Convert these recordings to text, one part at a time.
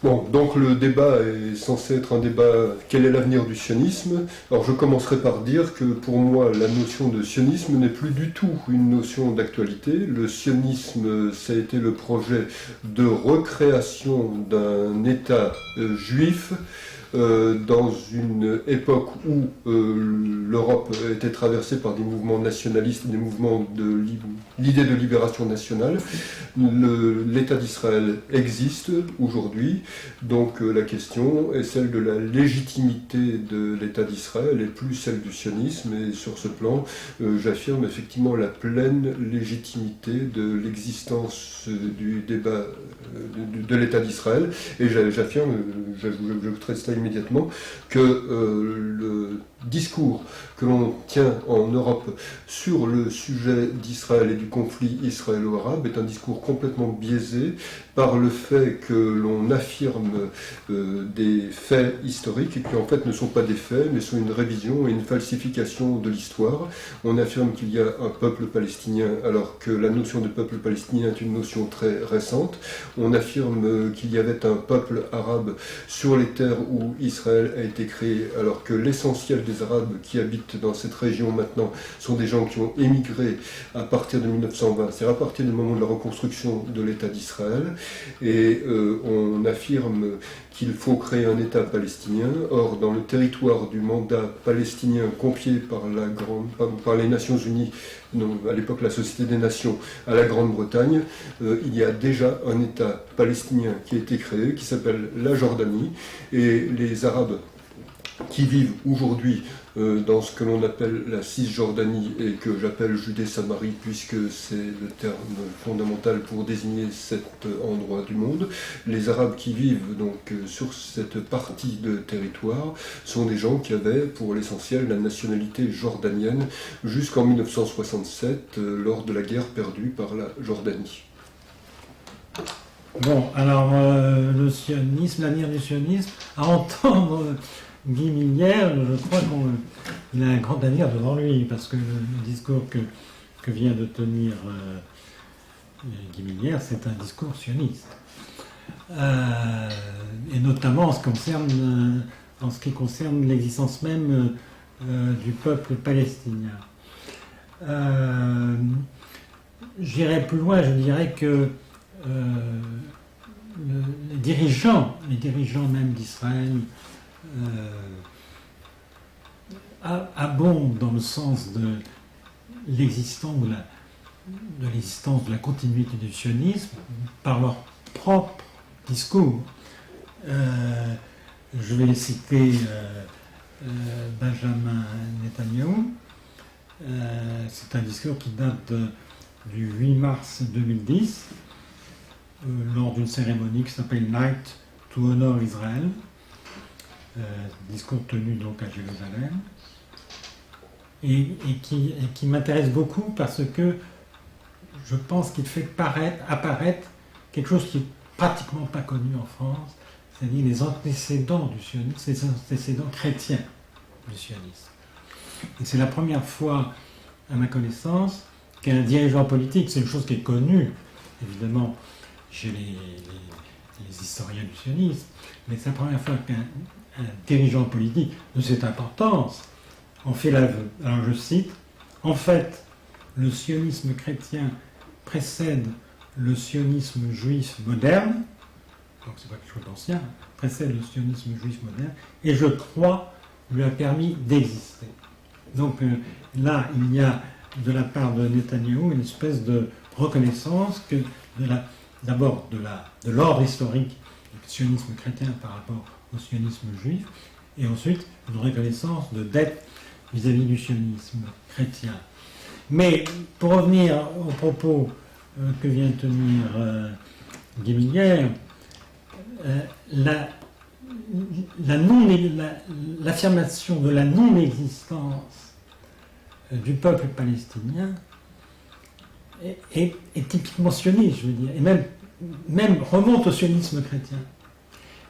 Bon, donc le débat est censé être un débat quel est l'avenir du sionisme. Alors je commencerai par dire que pour moi la notion de sionisme n'est plus du tout une notion d'actualité. Le sionisme, ça a été le projet de recréation d'un État juif dans une époque où l'Europe était traversée par des mouvements nationalistes, des mouvements de l'idée de libération nationale. L'État d'Israël existe aujourd'hui, donc la question est celle de la légitimité de l'État d'Israël et plus celle du sionisme. Et sur ce plan, j'affirme effectivement la pleine légitimité de l'existence du débat de l'État d'Israël. Et j'affirme, j'ajouterai cela immédiatement, que le discours que l'on tient en Europe sur le sujet d'Israël et du conflit israélo-arabe est un discours complètement biaisé par le fait que l'on affirme des faits historiques et qui en fait ne sont pas des faits mais sont une révision et une falsification de l'histoire. On affirme qu'il y a un peuple palestinien alors que la notion de peuple palestinien est une notion très récente. On affirme qu'il y avait un peuple arabe sur les terres où Israël a été créé alors que l'essentiel des Arabes qui habitent dans cette région maintenant sont des gens qui ont émigré à partir de 1920, c'est-à-dire à partir du moment de la reconstruction de l'État d'Israël, et on affirme qu'il faut créer un État palestinien. Or, dans le territoire du mandat palestinien confié par les Nations Unies, à l'époque la Société des Nations, à la Grande-Bretagne, il y a déjà un État palestinien qui a été créé, qui s'appelle la Jordanie, et les Arabes qui vivent aujourd'hui dans ce que l'on appelle la Cisjordanie et que j'appelle Judée-Samarie puisque c'est le terme fondamental pour désigner cet endroit du monde. Les Arabes qui vivent donc sur cette partie de territoire sont des gens qui avaient pour l'essentiel la nationalité jordanienne jusqu'en 1967 lors de la guerre perdue par la Jordanie. Bon, alors le sionisme, l'avenir du sionisme, à entendre Guy Millière, je crois qu'il a un grand avenir devant lui, parce que le discours que vient de tenir Guy Millière, c'est un discours sioniste. Et notamment en ce qui concerne l'existence même du peuple palestinien. J'irai plus loin, je dirais que les dirigeants même d'Israël abondent dans le sens de l'existence de la continuité du sionisme par leur propre discours. Je vais citer Benjamin Netanyahou. C'est un discours qui date du 8 mars 2010 lors d'une cérémonie qui s'appelle Night to Honor Israel. Discours tenu donc à Jérusalem, et qui m'intéresse beaucoup parce que je pense qu'il fait apparaître quelque chose qui n'est pratiquement pas connu en France, c'est-à-dire les antécédents du sionisme, les antécédents chrétiens du sionisme. Et c'est la première fois, à ma connaissance, qu'un dirigeant politique, c'est une chose qui est connue, évidemment, chez les historiens du sionisme, mais c'est la première fois qu'un dirigeant politique de cette importance en fait l'aveu. Alors je cite, « En fait, le sionisme chrétien précède le sionisme juif moderne, donc c'est pas quelque chose d'ancien, précède le sionisme juif moderne, et je crois lui a permis d'exister. » Donc là, il y a de la part de Netanyahou une espèce de reconnaissance que d'abord de l'ordre historique du sionisme chrétien par rapport au sionisme juif, et ensuite une reconnaissance de dette vis-à-vis du sionisme chrétien. Mais pour revenir aux propos que vient de tenir Guy Millière, l'affirmation de la non-existence du peuple palestinien est typiquement sioniste, je veux dire, et même remonte au sionisme chrétien.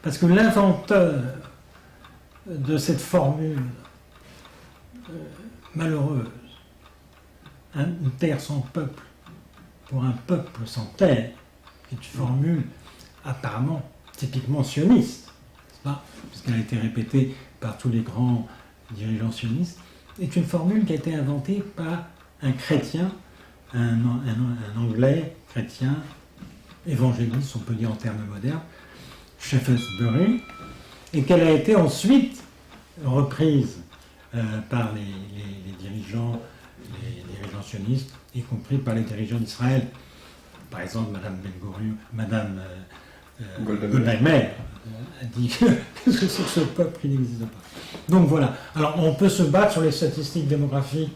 Parce que l'inventeur de cette formule malheureuse, une terre sans peuple pour un peuple sans terre, est une formule apparemment typiquement sioniste, n'est-ce pas, puisqu'elle a été répétée par tous les grands dirigeants sionistes, est une formule qui a été inventée par un chrétien, un anglais chrétien, évangéliste, on peut dire en termes modernes, Shaftesbury, et qu'elle a été ensuite reprise par les dirigeants sionistes, y compris par les dirigeants d'Israël. Par exemple, Madame Golda Meir a dit que c'est ce peuple qui n'existe pas. Donc voilà. Alors on peut se battre sur les statistiques démographiques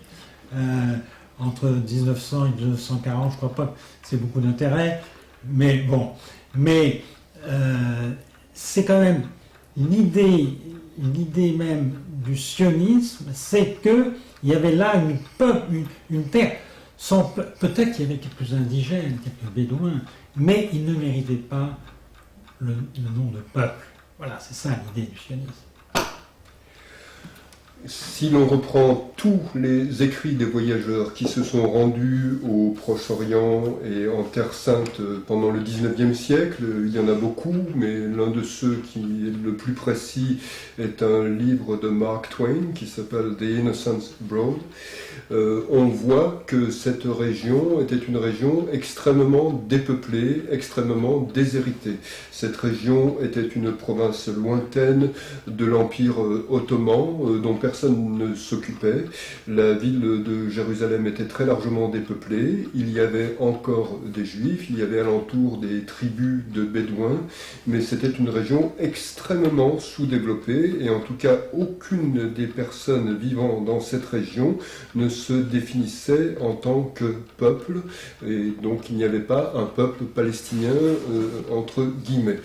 entre 1900 et 1940. Je crois pas que c'est beaucoup d'intérêt, mais bon. Mais c'est quand même l'idée même du sionisme, c'est que il y avait là une terre. Peut-être qu'il y avait quelques indigènes, quelques bédouins, mais ils ne méritaient pas le nom de peuple. Voilà, c'est ça l'idée du sionisme. Si l'on reprend tous les écrits des voyageurs qui se sont rendus au Proche-Orient et en Terre Sainte pendant le XIXe siècle, il y en a beaucoup, mais l'un de ceux qui est le plus précis est un livre de Mark Twain qui s'appelle The Innocents Abroad. On voit que cette région était une région extrêmement dépeuplée, extrêmement déshéritée. Cette région était une province lointaine de l'Empire ottoman, dont personne ne s'occupait. La ville de Jérusalem était très largement dépeuplée. Il y avait encore des Juifs, il y avait alentour des tribus de Bédouins, mais c'était une région extrêmement sous-développée, et en tout cas, aucune des personnes vivant dans cette région ne se définissait en tant que peuple, et donc il n'y avait pas un peuple palestinien entre guillemets.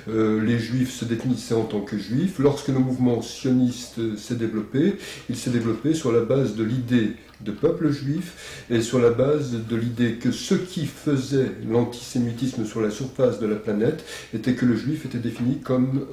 Les Juifs se définissaient en tant que Juifs. Lorsque le mouvement sioniste s'est développé, il s'est développé sur la base de l'idée de peuple juif et sur la base de l'idée que ce qui faisait l'antisémitisme sur la surface de la planète était que le juif était défini comme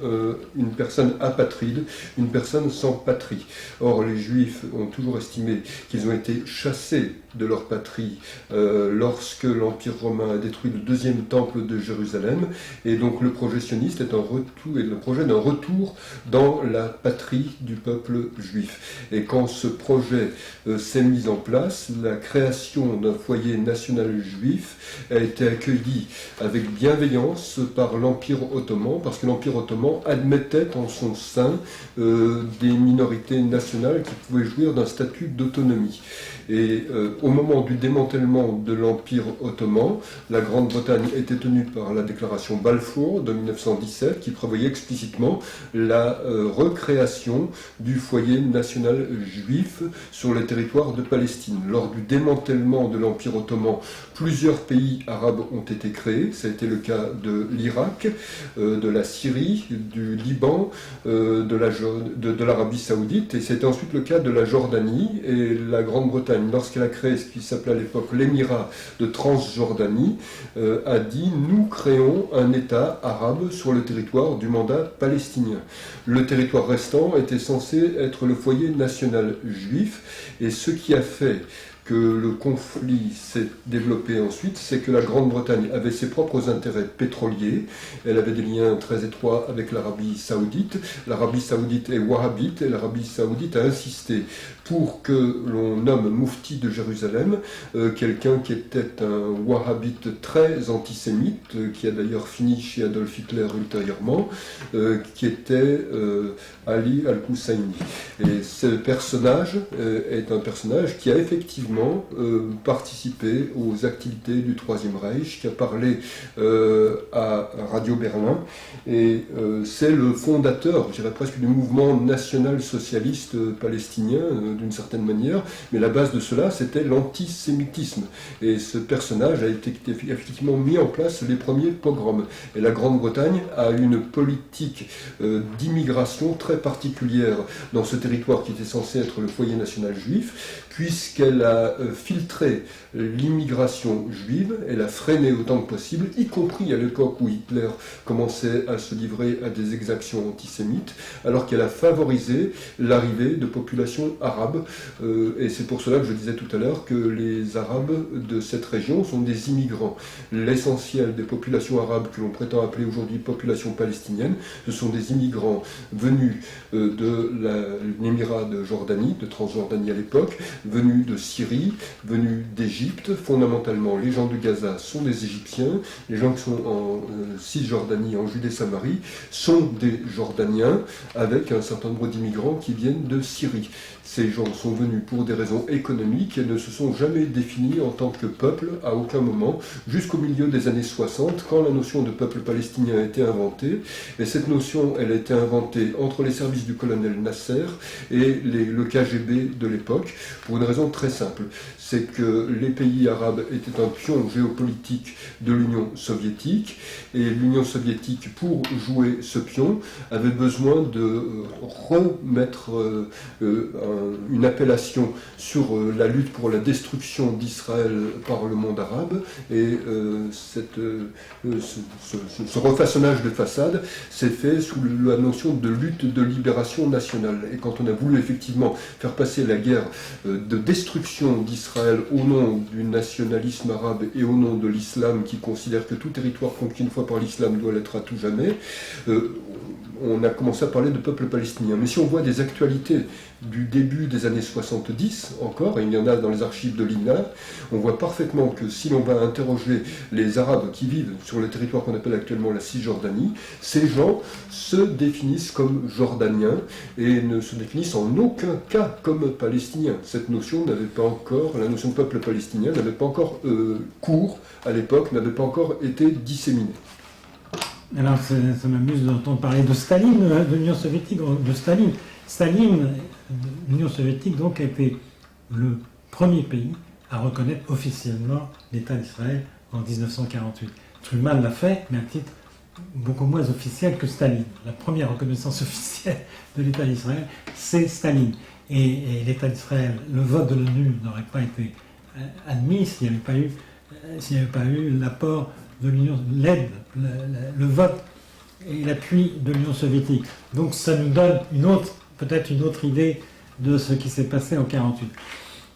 une personne apatride, une personne sans patrie. Or, les juifs ont toujours estimé qu'ils ont été chassés de leur patrie lorsque l'Empire romain a détruit le deuxième temple de Jérusalem, et donc le projet sioniste est le projet d'un retour dans la patrie du peuple juif. Et quand ce projet s'est mis en place, la création d'un foyer national juif a été accueillie avec bienveillance par l'Empire ottoman, parce que l'Empire ottoman admettait en son sein des minorités nationales qui pouvaient jouir d'un statut d'autonomie. Et au moment du démantèlement de l'Empire ottoman, la Grande-Bretagne était tenue par la déclaration Balfour de 1917 qui prévoyait explicitement la recréation du foyer national juif sur le territoire de Palestine. Lors du démantèlement de l'Empire ottoman, plusieurs pays arabes ont été créés. Ça a été le cas de l'Irak, de la Syrie, du Liban, de l'Arabie saoudite, et c'était ensuite le cas de la Jordanie. Et la Grande-Bretagne, lorsqu'elle a créé ce qui s'appelait à l'époque l'Émirat de Transjordanie, a dit « Nous créons un État arabe sur le territoire du mandat palestinien ». Le territoire restant était censé être le foyer national juif, et ce qui a fait que le conflit s'est développé ensuite, c'est que la Grande-Bretagne avait ses propres intérêts pétroliers, elle avait des liens très étroits avec l'Arabie saoudite. L'Arabie saoudite est wahhabite, et l'Arabie saoudite a insisté pour que l'on nomme Moufti de Jérusalem, quelqu'un qui était un wahhabite très antisémite, qui a d'ailleurs fini chez Adolf Hitler ultérieurement, qui était Ali al-Husseini. Et ce personnage est un personnage qui a effectivement effectivement participé aux activités du Troisième Reich, qui a parlé à Radio Berlin, et c'est le fondateur, je dirais presque, du mouvement national-socialiste palestinien, d'une certaine manière, mais la base de cela, c'était l'antisémitisme. Et ce personnage a été effectivement mis en place les premiers pogroms. Et la Grande-Bretagne a une politique d'immigration très particulière dans ce territoire qui était censé être le foyer national juif, puisqu'elle a filtré l'immigration juive, elle a freiné autant que possible, y compris à l'époque où Hitler commençait à se livrer à des exactions antisémites, alors qu'elle a favorisé l'arrivée de populations arabes. Et c'est pour cela que je disais tout à l'heure que les Arabes de cette région sont des immigrants. L'essentiel des populations arabes que l'on prétend appeler aujourd'hui population palestinienne, ce sont des immigrants venus de l'émirat de Jordanie, de Transjordanie à l'époque, venus de Syrie, venus d'Égypte. Fondamentalement, les gens de Gaza sont des Égyptiens, les gens qui sont en Cisjordanie, en Judée-Samarie, sont des Jordaniens, avec un certain nombre d'immigrants qui viennent de Syrie. Ces gens sont venus pour des raisons économiques et ne se sont jamais définis en tant que peuple à aucun moment, jusqu'au milieu des années 60, quand la notion de peuple palestinien a été inventée. Et cette notion, elle a été inventée entre les services du colonel Nasser et le KGB de l'époque, pour une raison très simple. C'est que les pays arabes étaient un pion géopolitique de l'Union soviétique, et l'Union soviétique, pour jouer ce pion, avait besoin de remettre une appellation sur la lutte pour la destruction d'Israël par le monde arabe, et ce refaçonnage de façade s'est fait sous la notion de lutte de libération nationale. Et quand on a voulu effectivement faire passer la guerre de destruction d'Israël au nom du nationalisme arabe et au nom de l'islam qui considère que tout territoire conquis une fois par l'islam doit l'être à tout jamais, on a commencé à parler de peuple palestinien. Mais si on voit des actualités du début des années 70 encore, et il y en a dans les archives de l'INA, on voit parfaitement que si l'on va interroger les Arabes qui vivent sur le territoire qu'on appelle actuellement la Cisjordanie, ces gens se définissent comme Jordaniens et ne se définissent en aucun cas comme Palestiniens. Cette notion n'avait pas encore, la notion de peuple palestinien n'avait pas encore cours à l'époque, n'avait pas encore été disséminée. Alors, ça m'amuse d'entendre parler de Staline, de l'Union soviétique, de Staline. Staline, l'Union soviétique, donc, a été le premier pays à reconnaître officiellement l'État d'Israël en 1948. Truman l'a fait, mais à un titre beaucoup moins officiel que Staline. La première reconnaissance officielle de l'État d'Israël, c'est Staline. Et l'État d'Israël, le vote de l'ONU n'aurait pas été admis s'il n'y avait pas eu l'apport de l'Union, l'aide, le vote et l'appui de l'Union soviétique. Donc ça nous donne peut-être une autre idée de ce qui s'est passé en 1948.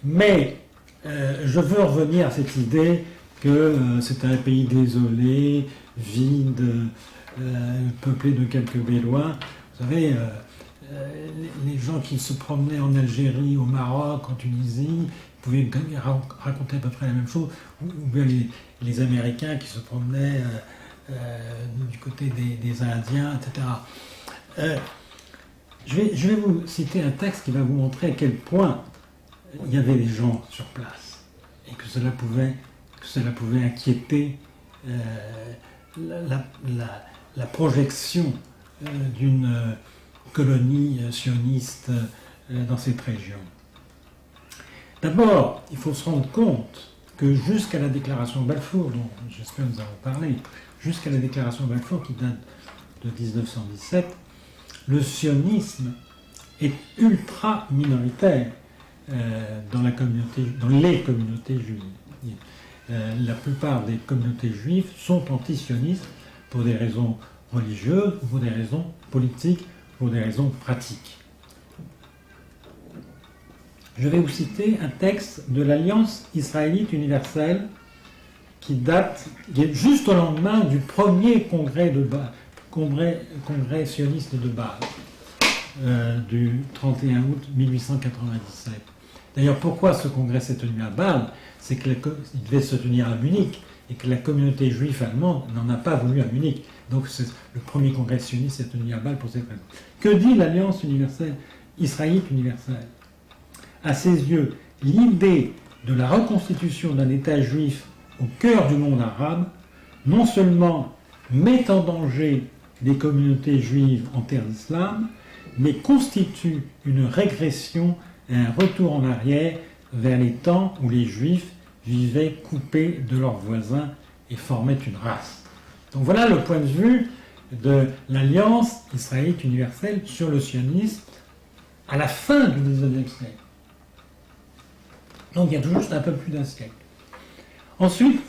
Mais je veux revenir à cette idée que c'était un pays désolé, vide, peuplé de quelques Bédouins. Vous savez, les gens qui se promenaient en Algérie, au Maroc, en Tunisie, pouvaient raconter à peu près la même chose, ou bien les Américains qui se promenaient du côté des Indiens, etc. Je vais vous citer un texte qui va vous montrer à quel point il y avait des gens sur place et que cela pouvait inquiéter la projection d'une colonie sioniste dans cette région. D'abord, il faut se rendre compte que jusqu'à la déclaration de Balfour, dont j'espère que nous avons parlé, jusqu'à la déclaration de Balfour qui date de 1917, le sionisme est ultra minoritaire dans les communautés juives. La plupart des communautés juives sont anti-sionistes pour des raisons religieuses, pour des raisons politiques, pour des raisons pratiques. Je vais vous citer un texte de l'Alliance israélite universelle qui est juste au lendemain du premier congrès sioniste de Bâle, du 31 août 1897. D'ailleurs, pourquoi ce congrès s'est tenu à Bâle? C'est qu'il devait se tenir à Munich et que la communauté juive allemande n'en a pas voulu à Munich. Donc le premier congrès sioniste s'est tenu à Bâle pour cette raison. Que dit l'Alliance universelle, israélite universelle? À ses yeux, l'idée de la reconstitution d'un État juif au cœur du monde arabe, non seulement met en danger les communautés juives en terre d'islam, mais constitue une régression et un retour en arrière vers les temps où les juifs vivaient coupés de leurs voisins et formaient une race. Donc voilà le point de vue de l'Alliance israélite universelle sur le sionisme à la fin du XIXe siècle. Donc il y a tout juste un peu plus d'un siècle. Ensuite,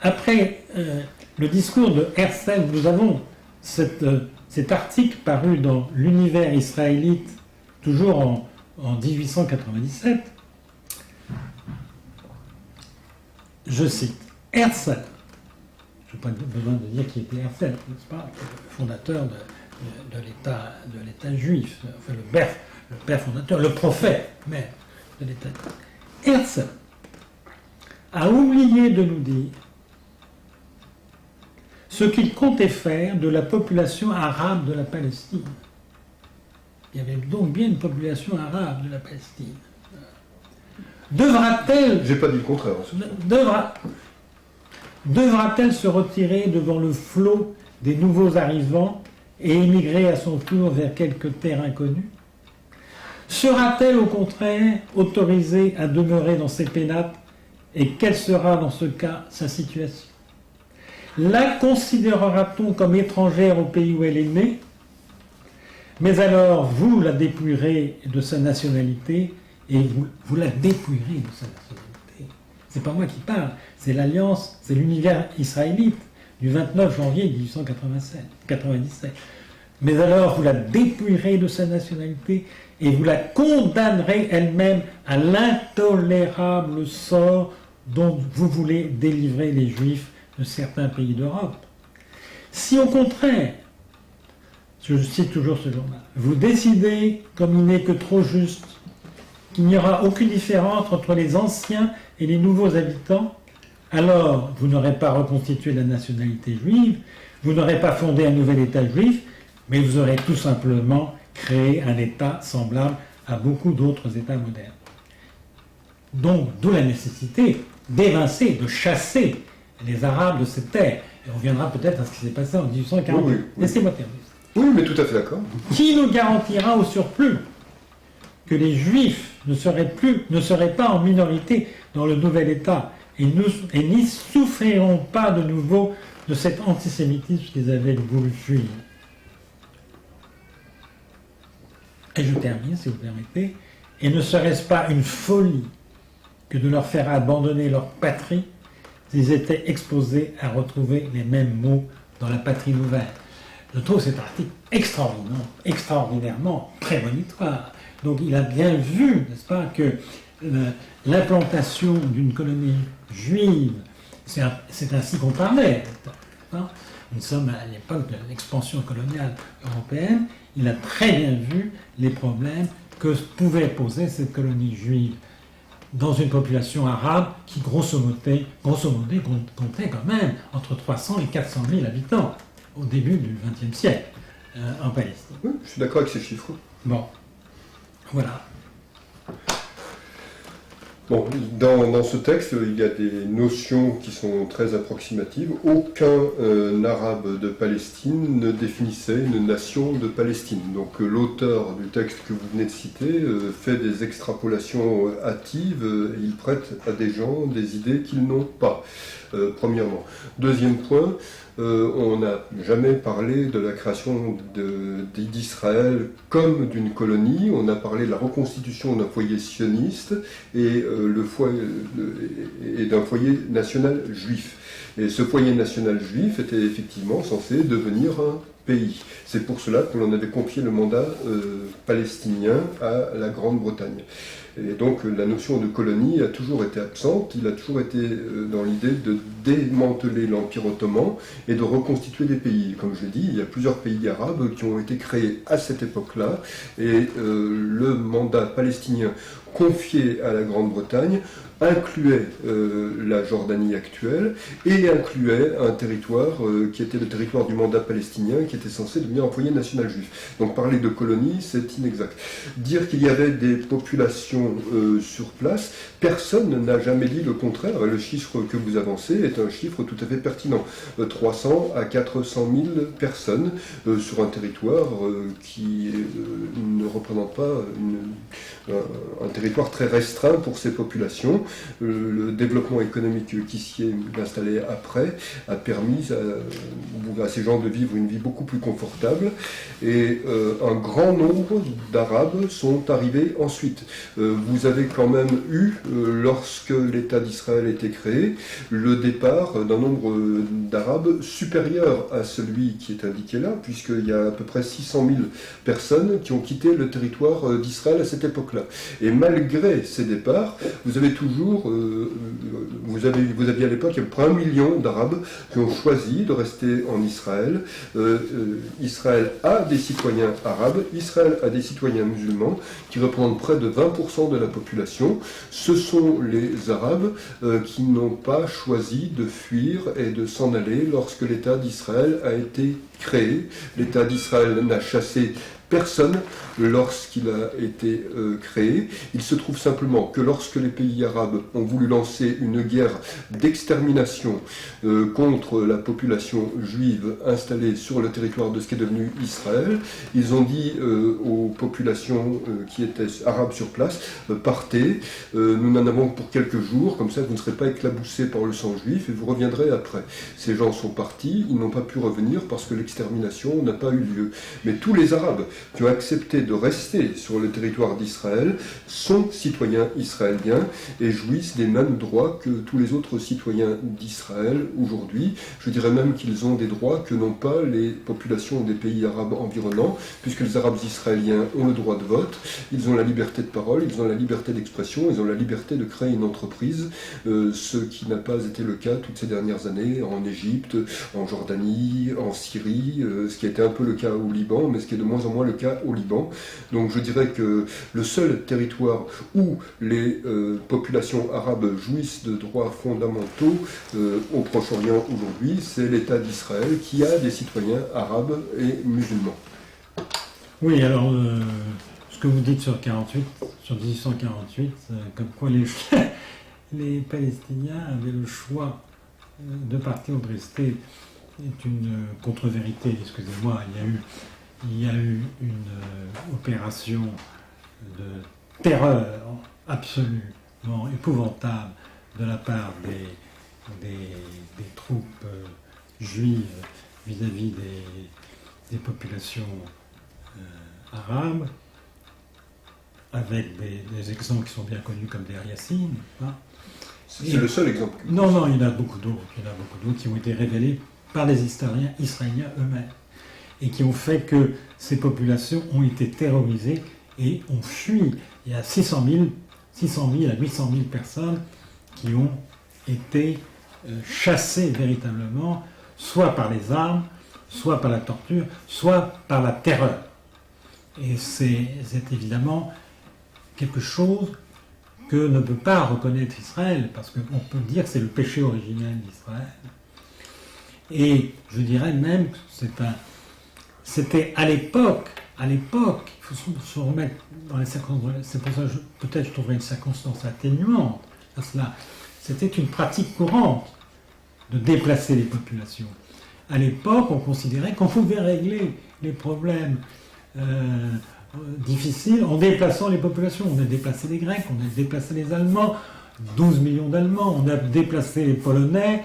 après le discours de Herzl, nous avons cet article paru dans l'Univers israélite, toujours en 1897. Je cite, Herzl, je n'ai pas besoin de dire qui était Herzl, n'est-ce pas, le fondateur de l'État juif, enfin le père fondateur, le prophète même de l'État juif. Herzl a oublié de nous dire ce qu'il comptait faire de la population arabe de la Palestine. Il y avait donc bien une population arabe de la Palestine. Devra-t-elle... J'ai pas dit le contraire. Devra-t-elle se retirer devant le flot des nouveaux arrivants et émigrer à son tour vers quelque terre inconnue? Sera-t-elle au contraire autorisée à demeurer dans ses pénates, et quelle sera dans ce cas sa situation? La considérera-t-on comme étrangère au pays où elle est née? Mais alors vous la dépouillerez de sa nationalité, et vous la dépouillerez de sa nationalité. C'est pas moi qui parle, c'est l'Alliance, c'est l'Univers israélite du 29 janvier 1897. Mais alors vous la dépouillerez de sa nationalité et vous la condamnerez elle-même à l'intolérable sort dont vous voulez délivrer les Juifs de certains pays d'Europe. Si au contraire, je cite toujours ce journal, vous décidez, comme il n'est que trop juste, qu'il n'y aura aucune différence entre les anciens et les nouveaux habitants, alors vous n'aurez pas reconstitué la nationalité juive, vous n'aurez pas fondé un nouvel État juif, mais vous aurez tout simplement créé un État semblable à beaucoup d'autres États modernes. Donc, d'où la nécessité d'évincer, de chasser les Arabes de cette terre. Et on reviendra peut-être à ce qui s'est passé en 1840. Oui. Laissez-moi terminer. Oui, mais tout à fait d'accord. Qui nous garantira au surplus que les Juifs ne seraient pas en minorité dans le nouvel État et n'y souffriront pas de nouveau de cet antisémitisme qu'ils avaient voulu fuir? Et je termine, si vous permettez. Et ne serait-ce pas une folie que de leur faire abandonner leur patrie s'ils étaient exposés à retrouver les mêmes maux dans la patrie nouvelle? Je trouve cet article extraordinairement prémonitoire. Donc il a bien vu, n'est-ce pas, que l'implantation d'une colonie juive, c'est ainsi qu'on parlait. Nous sommes à l'époque de l'expansion coloniale européenne. Il a très bien vu les problèmes que pouvait poser cette colonie juive dans une population arabe qui, grosso modo, comptait quand même entre 300 et 400 000 habitants au début du XXe siècle en Palestine. Oui, je suis d'accord avec ces chiffres. Bon, voilà. Bon, dans ce texte, il y a des notions qui sont très approximatives. Aucun arabe de Palestine ne définissait une nation de Palestine. Donc l'auteur du texte que vous venez de citer fait des extrapolations hâtives, il prête à des gens des idées qu'ils n'ont pas, premièrement. Deuxième point, on n'a jamais parlé de la création d'Israël comme d'une colonie. On a parlé de la reconstitution d'un foyer sioniste et d'un foyer national juif. Et ce foyer national juif était effectivement censé devenir un pays. C'est pour cela que l'on avait confié le mandat palestinien à la Grande-Bretagne. Et donc la notion de colonie a toujours été absente, il a toujours été dans l'idée de démanteler l'Empire ottoman et de reconstituer des pays. Comme je l'ai dit, il y a plusieurs pays arabes qui ont été créés à cette époque-là, et le mandat palestinien confié à la Grande-Bretagne incluait la Jordanie actuelle et incluait un territoire qui était le territoire du mandat palestinien qui était censé devenir un foyer national juif. Donc parler de colonie, c'est inexact. Dire qu'il y avait des populations population sur place, personne n'a jamais dit le contraire. Le chiffre que vous avancez est un chiffre tout à fait pertinent. 300 à 400 000 personnes sur un territoire qui ne représente pas un territoire très restreint pour ces populations. Le développement économique qui s'y est installé après a permis à ces gens de vivre une vie beaucoup plus confortable, et un grand nombre d'Arabes sont arrivés ensuite. Vous avez quand même eu, lorsque l'État d'Israël était créé, le départ d'un nombre d'Arabes supérieur à celui qui est indiqué là, puisqu'il y a à peu près 600 000 personnes qui ont quitté le territoire d'Israël à cette époque-là. Et malgré ces départs, vous avez toujours, vous aviez à l'époque à peu près 1 million d'Arabes qui ont choisi de rester en Israël. Israël a des citoyens arabes, Israël a des citoyens musulmans qui représentent près de 20% de la population. Ce sont les Arabes qui n'ont pas choisi de fuir et de s'en aller lorsque l'État d'Israël a été créé. L'État d'Israël n'a chassé personne lorsqu'il a été créé. Il se trouve simplement que lorsque les pays arabes ont voulu lancer une guerre d'extermination contre la population juive installée sur le territoire de ce qui est devenu Israël, ils ont dit aux populations qui étaient arabes sur place, partez, nous n'en avons que pour quelques jours, comme ça vous ne serez pas éclaboussés par le sang juif et vous reviendrez après. Ces gens sont partis, ils n'ont pas pu revenir parce que l'extermination n'a pas eu lieu. Mais tous les Arabes qui ont accepté de rester sur le territoire d'Israël sont citoyens israéliens et jouissent des mêmes droits que tous les autres citoyens d'Israël aujourd'hui. Je dirais même qu'ils ont des droits que n'ont pas les populations des pays arabes environnants, puisque les Arabes israéliens ont le droit de vote, ils ont la liberté de parole, ils ont la liberté d'expression, ils ont la liberté de créer une entreprise, ce qui n'a pas été le cas toutes ces dernières années en Égypte, en Jordanie, en Syrie, ce qui a été un peu le cas au Liban, mais ce qui est de moins en moins le cas au Liban. Donc je dirais que le seul territoire où les populations arabes jouissent de droits fondamentaux au Proche-Orient aujourd'hui, c'est l'État d'Israël qui a des citoyens arabes et musulmans. Oui, alors ce que vous dites sur 48, sur 1848, comme quoi les Palestiniens avaient le choix de partir ou de rester, est une contre-vérité. Excusez-moi, il y a eu une opération de terreur absolument épouvantable de la part des troupes juives vis-à-vis des populations arabes, avec des exemples qui sont bien connus comme Deir Yassin. Hein. C'est le seul exemple. Non, il y en a beaucoup d'autres. Qui ont été révélés par les Israéliens eux-mêmes, et qui ont fait que ces populations ont été terrorisées et ont fui. Il y a 600 000 à 800 000 personnes qui ont été chassées véritablement, soit par les armes, soit par la torture, soit par la terreur. Et c'est évidemment quelque chose que ne peut pas reconnaître Israël, parce qu'on peut dire que c'est le péché originel d'Israël. Et je dirais même que c'était à l'époque, il faut se remettre dans les circonstances, c'est pour ça que peut-être je trouverais une circonstance atténuante à cela. C'était une pratique courante de déplacer les populations. À l'époque, on considérait qu'on pouvait régler les problèmes difficiles en déplaçant les populations. On a déplacé les Grecs, on a déplacé les Allemands, 12 millions d'Allemands, on a déplacé les Polonais,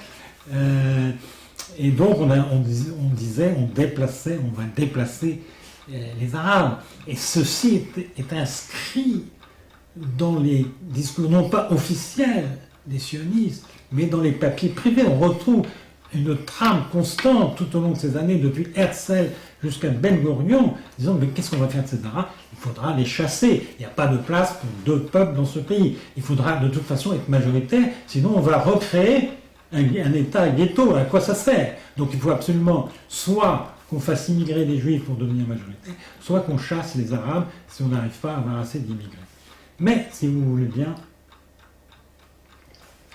et donc on disait on va déplacer les Arabes. Et ceci est inscrit dans les discours, non pas officiels des sionistes, mais dans les papiers privés. On retrouve une trame constante tout au long de ces années, depuis Herzl jusqu'à Ben Gurion, disant mais qu'est-ce qu'on va faire de ces Arabes? Il faudra les chasser. Il n'y a pas de place pour deux peuples dans ce pays. Il faudra de toute façon être majoritaire, sinon on va recréer un État ghetto. À quoi ça sert? Donc il faut absolument soit qu'on fasse immigrer des Juifs pour devenir majoritaire, soit qu'on chasse les Arabes si on n'arrive pas à avoir assez d'immigrés. Mais, si vous voulez bien,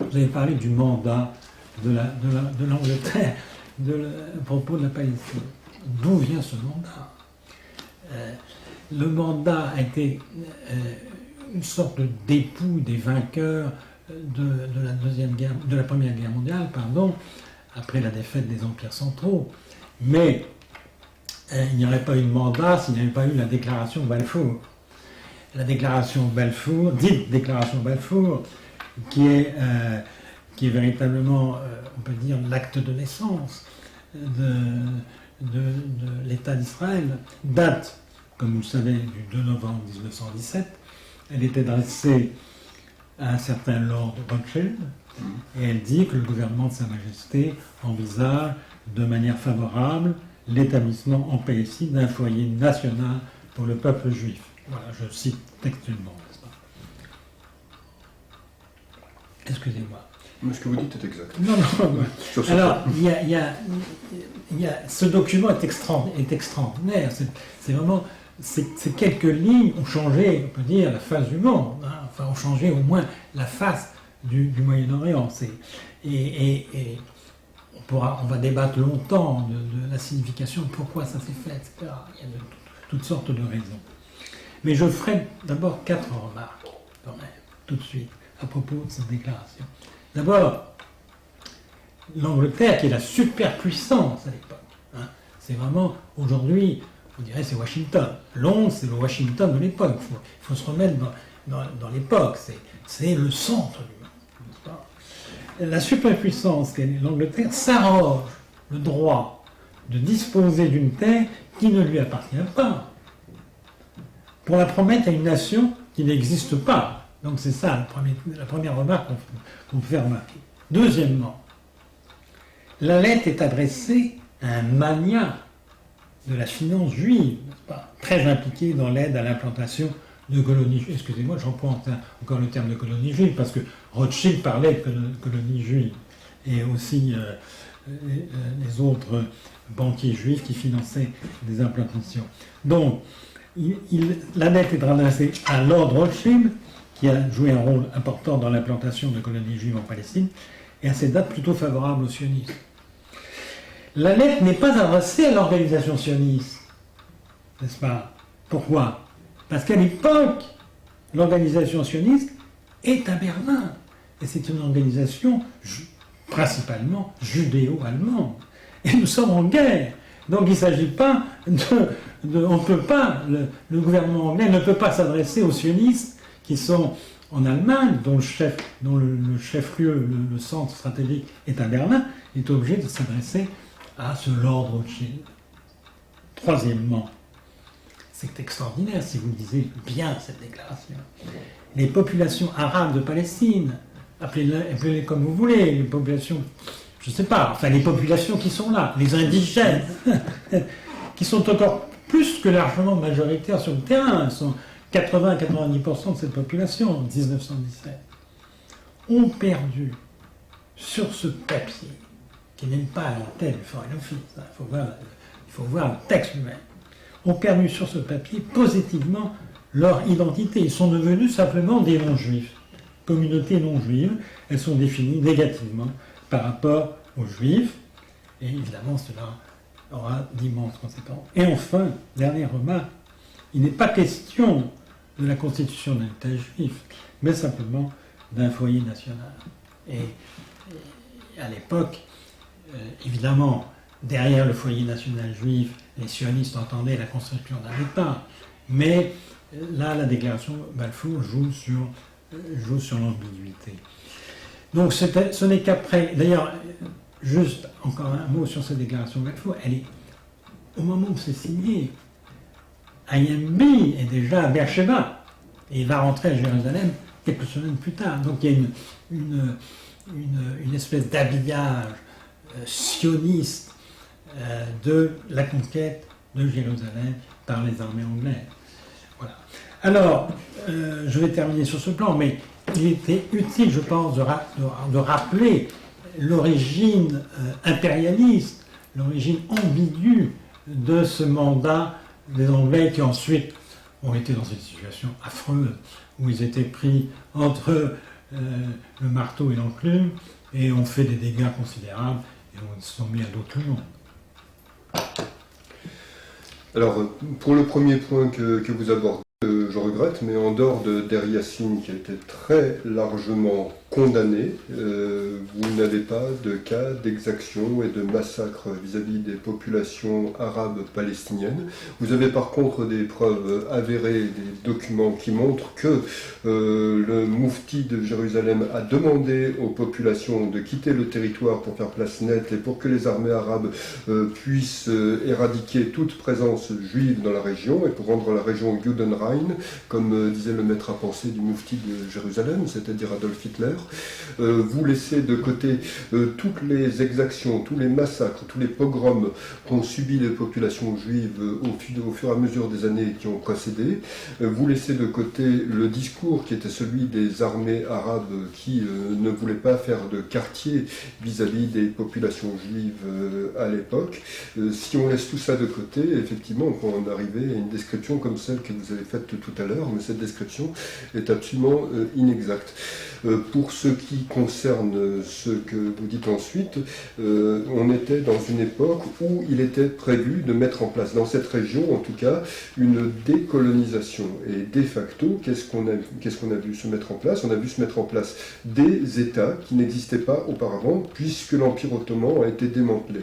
vous avez parlé du mandat de l'Angleterre à propos de la Palestine. D'où vient ce mandat? Le mandat a été une sorte d'époux des vainqueurs de la Première Guerre mondiale, pardon, après la défaite des empires centraux. Mais il n'y aurait pas eu de mandat s'il n'y avait pas eu la déclaration Balfour. La déclaration Balfour, dite déclaration Balfour, qui est véritablement, on peut dire, l'acte de naissance de l'État d'Israël, date, comme vous le savez, du 2 novembre 1917. Elle est adressée à un certain Lord Rothschild, et elle dit que le gouvernement de Sa Majesté envisage de manière favorable l'établissement en Palestine d'un foyer national pour le peuple juif. Voilà, je cite textuellement, n'est-ce pas? Excusez-moi. Mais ce que vous dites est exact. Non. Alors, ce document est extraordinaire. C'est vraiment, ces quelques lignes ont changé, on peut dire, la face du monde. Hein. Enfin, ont changé au moins la face du Moyen-Orient. Et on va débattre longtemps de la signification, pourquoi ça s'est fait, etc. Il y a toutes sortes de raisons. Mais je ferai d'abord 4 remarques, quand même, tout de suite, à propos de cette déclaration. D'abord, l'Angleterre, qui est la superpuissance à l'époque, hein, c'est vraiment, aujourd'hui, on dirait c'est Washington. Londres, c'est le Washington de l'époque. Il faut se remettre dans l'époque. C'est le centre du monde. N'est-ce pas ? La superpuissance qu'est l'Angleterre s'arroge le droit de disposer d'une terre qui ne lui appartient pas, pour la promettre à une nation qui n'existe pas. Donc c'est ça la première remarque qu'on peut faire remarquer. Deuxièmement, la lettre est adressée à un magnat de la finance juive, n'est-ce pas, très impliqué dans l'aide à l'implantation de colonies juives. Excusez-moi, j'emploie encore le terme de colonies juives, parce que Rothschild parlait de colonies juives, et aussi les autres banquiers juifs qui finançaient des implantations. Donc, la lettre est adressée à Lord Rothschild, qui a joué un rôle important dans l'implantation de colonies juives en Palestine, et à ces dates plutôt favorables aux sionistes. La lettre n'est pas adressée à l'organisation sioniste, n'est-ce pas? Pourquoi? Parce qu'à l'époque, l'organisation sioniste est à Berlin, et c'est une organisation principalement judéo-allemande. Et nous sommes en guerre. Donc il ne s'agit pas on peut pas, le gouvernement anglais ne peut pas s'adresser aux sionistes qui sont en Allemagne, dont le chef-lieu, le centre stratégique est à Berlin. Il est obligé de s'adresser à ce Lord Rothschild. Troisièmement, c'est extraordinaire si vous lisez bien cette déclaration. Les populations arabes de Palestine, appelez-les comme vous voulez, les populations, je ne sais pas, enfin les populations qui sont là, les indigènes, qui sont encore plus que largement majoritaires sur le terrain, sont 80-90% de cette population en 1917, ont perdu sur ce papier, qui n'est pas à l'antenne du Foreign Office, il faut voir le texte lui-même, ont perdu sur ce papier positivement leur identité. Ils sont devenus simplement des non-juifs. Communautés non-juives, elles sont définies négativement par rapport aux juifs, et évidemment cela aura d'immenses conséquences. Et enfin, dernière remarque, il n'est pas question de la constitution d'un État juif, mais simplement d'un foyer national. Et à l'époque, évidemment, derrière le foyer national juif, les sionistes entendaient la construction d'un État, mais là, la déclaration Balfour joue sur l'ambiguïté. Donc ce n'est qu'après, d'ailleurs, juste encore un mot sur cette déclaration Balfour, elle est, au moment où c'est signé, Ayembi est déjà à Beersheba, et il va rentrer à Jérusalem quelques semaines plus tard. Donc il y a une espèce d'habillage sioniste de la conquête de Jérusalem par les armées anglaises. Voilà. Alors, je vais terminer sur ce plan, mais il était utile, je pense, de rappeler l'origine impérialiste, l'origine ambiguë de ce mandat des Anglais qui ensuite ont été dans une situation affreuse, où ils étaient pris entre le marteau et l'enclume, et ont fait des dégâts considérables, et on se sont mis à d'autres monde. Alors, pour le premier point que vous abordez, Je regrette, mais en dehors de Der Yassin, qui a été très largement condamné, vous n'avez pas de cas d'exaction et de massacre vis-à-vis des populations arabes palestiniennes. Vous avez par contre des preuves avérées, des documents qui montrent que le moufti de Jérusalem a demandé aux populations de quitter le territoire pour faire place nette et pour que les armées arabes puissent éradiquer toute présence juive dans la région et pour rendre la région Judenrein, comme disait le maître à penser du moufti de Jérusalem, c'est-à-dire Adolf Hitler. Vous laissez de côté toutes les exactions, tous les massacres, tous les pogroms qu'ont subi les populations juives au fur et à mesure des années qui ont précédé. Vous laissez de côté le discours qui était celui des armées arabes qui ne voulaient pas faire de quartier vis-à-vis des populations juives à l'époque. Si on laisse tout ça de côté, effectivement, on peut en arriver à une description comme celle que vous avez faite tout à l'heure, mais cette description est absolument inexacte. Pour ce qui concerne ce que vous dites ensuite, on était dans une époque où il était prévu de mettre en place, dans cette région en tout cas, une décolonisation. Et de facto, qu'est-ce qu'on a vu se mettre en place? On a vu se mettre en place des États qui n'existaient pas auparavant, puisque l'Empire ottoman a été démantelé.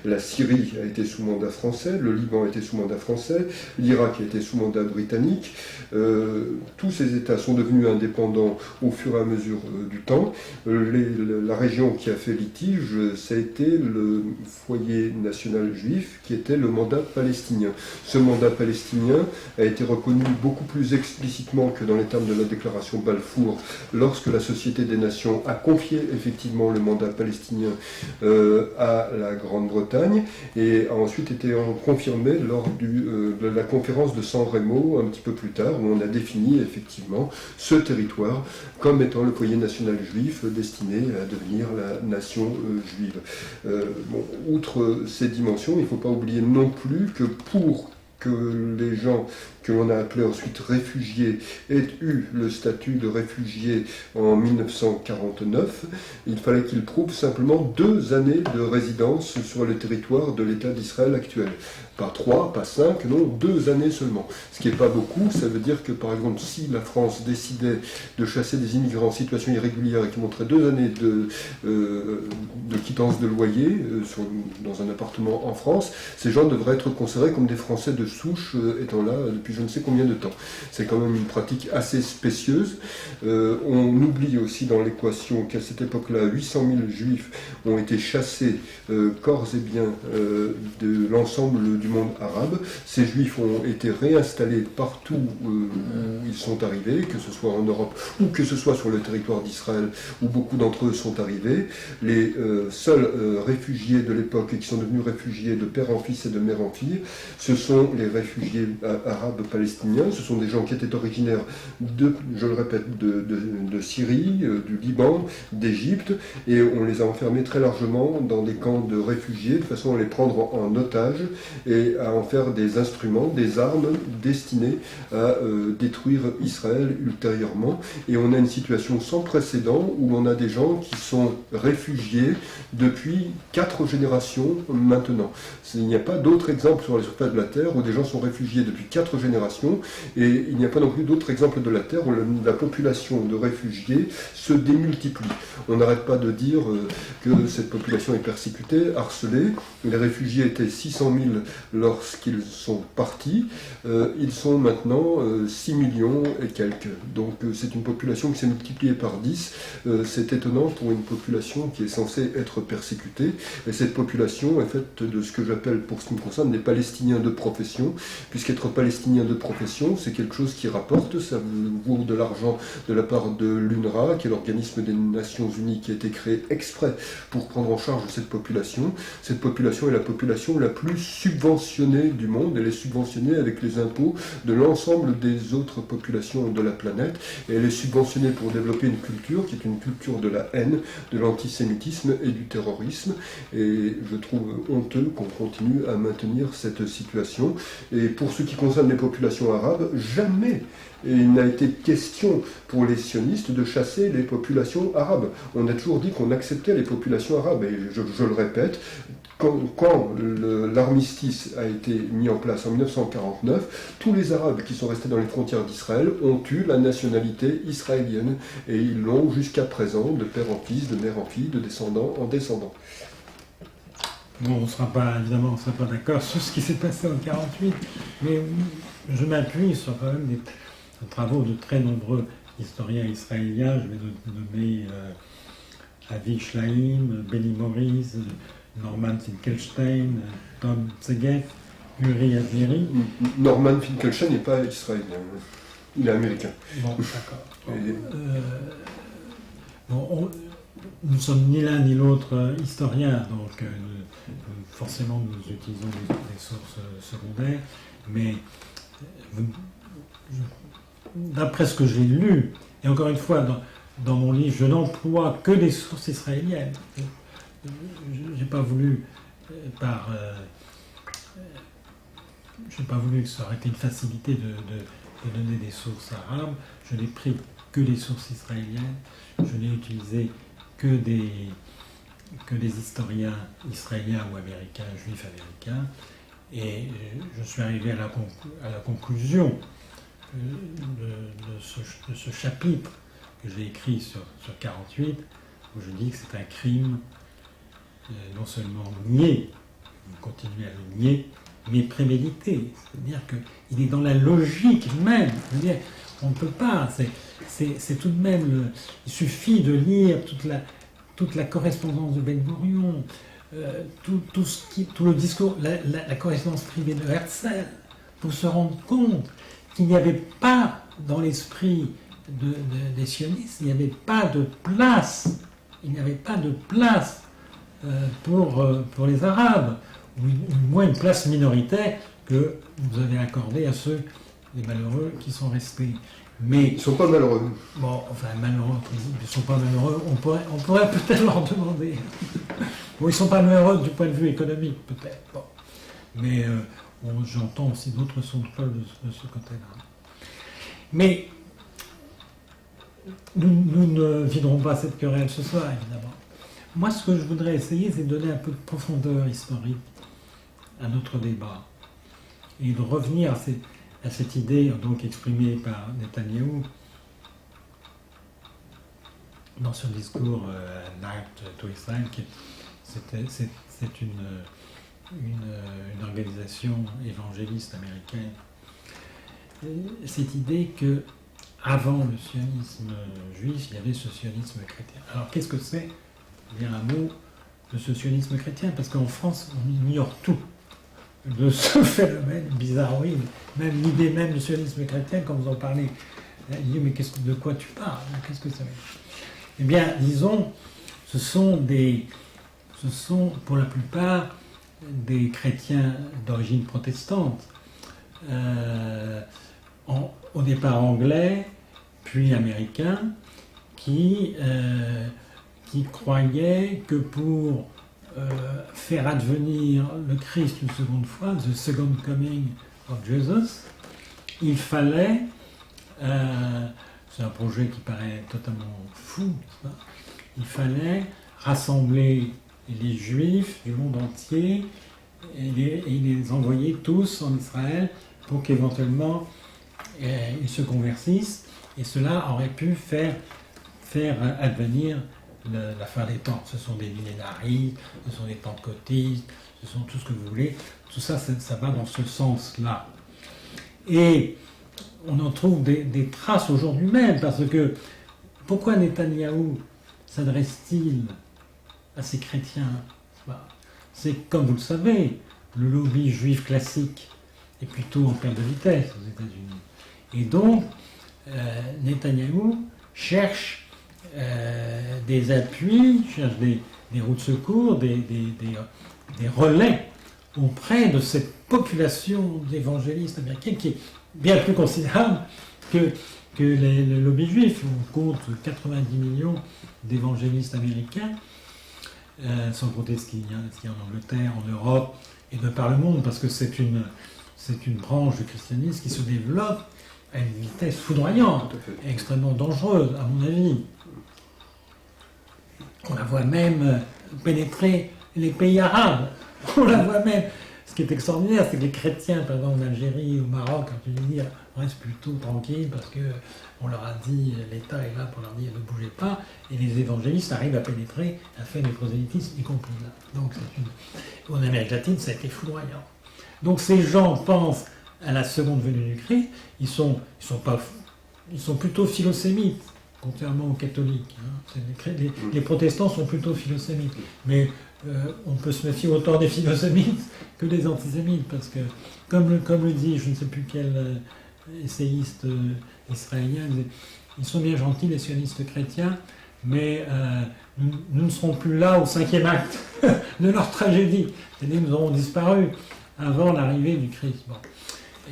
La Syrie a été sous mandat français, le Liban a été sous mandat français, l'Irak a été sous mandat britannique. Tous ces États sont devenus indépendants au fur et à mesure du temps. La région qui a fait litige, ça a été le foyer national juif, qui était le mandat palestinien. Ce mandat palestinien a été reconnu beaucoup plus explicitement que dans les termes de la déclaration Balfour, lorsque la Société des Nations a confié effectivement le mandat palestinien à la Grande-Bretagne, et a ensuite été confirmé lors de la conférence de San Remo un petit peu plus tard, où on a défini effectivement ce territoire comme étant le foyer national juif destiné à devenir la nation juive. Outre ces dimensions, il ne faut pas oublier non plus que pour que les gens que l'on a appelés ensuite réfugiés aient eu le statut de réfugiés en 1949, il fallait qu'ils prouvent simplement 2 années de résidence sur le territoire de l'État d'Israël actuel. Pas 3, pas 5, non, 2 années seulement. Ce qui n'est pas beaucoup, ça veut dire que par exemple si la France décidait de chasser des immigrants en situation irrégulière et qui montraient 2 années de quittance de loyer dans un appartement en France, ces gens devraient être considérés comme des Français de souche étant là depuis je ne sais combien de temps. C'est quand même une pratique assez spécieuse. On oublie aussi dans l'équation qu'à cette époque-là, 800 000 juifs ont été chassés corps et biens de l'ensemble du monde arabe. Ces juifs ont été réinstallés partout où ils sont arrivés, que ce soit en Europe ou que ce soit sur le territoire d'Israël où beaucoup d'entre eux sont arrivés. Les seuls réfugiés de l'époque et qui sont devenus réfugiés de père en fils et de mère en fille, ce sont les réfugiés arabes palestiniens, ce sont des gens qui étaient originaires je le répète, de Syrie, du Liban, d'Égypte, et on les a enfermés très largement dans des camps de réfugiés, de façon à les prendre en otage et à en faire des instruments, des armes destinées à détruire Israël ultérieurement. Et on a une situation sans précédent où on a des gens qui sont réfugiés depuis 4 générations maintenant. Il n'y a pas d'autre exemple sur la surface de la Terre où des gens sont réfugiés depuis 4 générations, et il n'y a pas non plus d'autres exemples de la Terre où la population de réfugiés se démultiplie. On n'arrête pas de dire que cette population est persécutée, harcelée. Les réfugiés étaient 600 000 lorsqu'ils sont partis. Ils sont maintenant 6 millions et quelques. Donc c'est une population qui s'est multipliée par 10. C'est étonnant pour une population qui est censée être persécutée. Et cette population est faite de ce que j'appelle, pour ce qui me concerne, des Palestiniens de profession, puisqu'être palestinien de profession, c'est quelque chose qui rapporte, ça vaut de l'argent de la part de l'UNRWA, qui est l'organisme des Nations Unies qui a été créé exprès pour prendre en charge cette population. Cette population est la population la plus subventionnée du monde, elle est subventionnée avec les impôts de l'ensemble des autres populations de la planète, et elle est subventionnée pour développer une culture qui est une culture de la haine, de l'antisémitisme et du terrorisme, et je trouve honteux qu'on continue à maintenir cette situation. Et pour ce qui concerne les populations populations arabes, jamais il n'a été question pour les sionistes de chasser les populations arabes. On a toujours dit qu'on acceptait les populations arabes, et je le répète, quand l'armistice a été mis en place en 1949, tous les Arabes qui sont restés dans les frontières d'Israël ont eu la nationalité israélienne, et ils l'ont jusqu'à présent, de père en fils, de mère en fille, de descendant en descendant. Bon, on ne sera pas, évidemment, on sera pas d'accord sur ce qui s'est passé en 1948, mais je m'appuie sur quand même des travaux de très nombreux historiens israéliens. Je vais nommer Avi Shlaim, Benny Morris, Norman Finkelstein, Tom Szeged, Uri Azeri. Norman Finkelstein n'est pas israélien, il est américain. Bon, d'accord. Nous ne sommes ni l'un ni l'autre historiens, donc forcément nous utilisons des sources secondaires, mais d'après ce que j'ai lu, et encore une fois, dans mon livre, je n'emploie que des sources israéliennes. Je n'ai pas voulu, j'ai pas voulu que ça aurait été une facilité de donner des sources arabes. Je n'ai pris que des sources israéliennes. Je n'ai utilisé que des historiens israéliens ou américains, juifs américains. Et je suis arrivé à la conclusion de ce chapitre que j'ai écrit sur 48, où je dis que c'est un crime non seulement nié, vous continuez à le nier, mais prémédité. C'est-à-dire qu'il est dans la logique même. C'est-à-dire, on ne peut pas. C'est tout de même. Il suffit de lire toute la correspondance de Ben Gurion, tout le discours, la correspondance privée de Herzl, pour se rendre compte qu'il n'y avait pas dans l'esprit des sionistes, il n'y avait pas de place. Il n'y avait pas de place pour les Arabes, ou moins une place minoritaire que vous avez accordée à ceux, les malheureux, qui sont restés. Mais, ils ne sont pas malheureux. Bon, enfin, malheureux, ils ne sont pas malheureux, on pourrait peut-être leur demander. Bon, ils ne sont pas malheureux du point de vue économique, peut-être. Bon. Mais j'entends aussi d'autres sons de cloche de ce côté-là. Mais nous ne viderons pas cette querelle ce soir, évidemment. Moi, ce que je voudrais essayer, c'est de donner un peu de profondeur historique à notre débat et de revenir à cette idée donc exprimée par Netanyahou dans son discours Night to Israel, c'est une organisation évangéliste américaine. Cette idée que avant le sionisme juif, il y avait ce sionisme chrétien. Alors qu'est-ce que c'est? Dire un mot de ce sionisme chrétien, parce qu'en France, on ignore tout de ce phénomène bizarroïde, même l'idée même du sionisme chrétien, quand vous en parlez, il dit mais de quoi tu parles? Qu'est-ce que ça veut dire? Eh bien, disons, ce sont pour la plupart des chrétiens d'origine protestante, au départ anglais, puis américains, qui croyaient que pour faire advenir le Christ une seconde fois, the second coming of Jesus, il fallait, c'est un projet qui paraît totalement fou, il fallait rassembler les Juifs du monde entier et les envoyer tous en Israël pour qu'éventuellement ils se convertissent, et cela aurait pu faire advenir la fin des temps. Ce sont des millénaristes, ce sont des pentecôtistes, ce sont tout ce que vous voulez. Tout ça, ça va dans ce sens-là. Et on en trouve des traces aujourd'hui même, parce que pourquoi Netanyahou s'adresse-t-il à ces chrétiens? C'est, comme vous le savez, le lobby juif classique est plutôt en perte de vitesse aux États-Unis. Et donc, Netanyahou cherche des appuis, cherche des routes de secours, des relais auprès de cette population d'évangélistes américains qui est bien plus considérable que le lobby juif. On compte 90 millions d'évangélistes américains, sans compter ce qu'il y a en Angleterre, en Europe et de par le monde, parce que c'est c'est une branche du christianisme qui se développe à une vitesse foudroyante, Tout à fait. et extrêmement dangereuse, à mon avis. On la voit même pénétrer les pays arabes. On la voit même. Ce qui est extraordinaire, c'est que les chrétiens, par exemple en Algérie, au Maroc, en Tunisie, restent plutôt tranquilles parce qu'on leur a dit, l'État est là pour leur dire ne bougez pas, et les évangélistes arrivent à pénétrer, à faire du prosélytisme, y compris là. Donc en Amérique latine, ça a été foudroyant. Donc ces gens pensent à la seconde venue du Christ, ils sont plutôt philosémites, contrairement aux catholiques. Hein. Les protestants sont plutôt philosémites. Mais on peut se méfier autant des philosémites que des antisémites, parce que, comme le dit, je ne sais plus quel essayiste israélien, ils sont bien gentils, les sionistes chrétiens, mais nous ne serons plus là au 5e acte de leur tragédie. C'est-à-dire nous aurons disparu avant l'arrivée du Christ. Bon.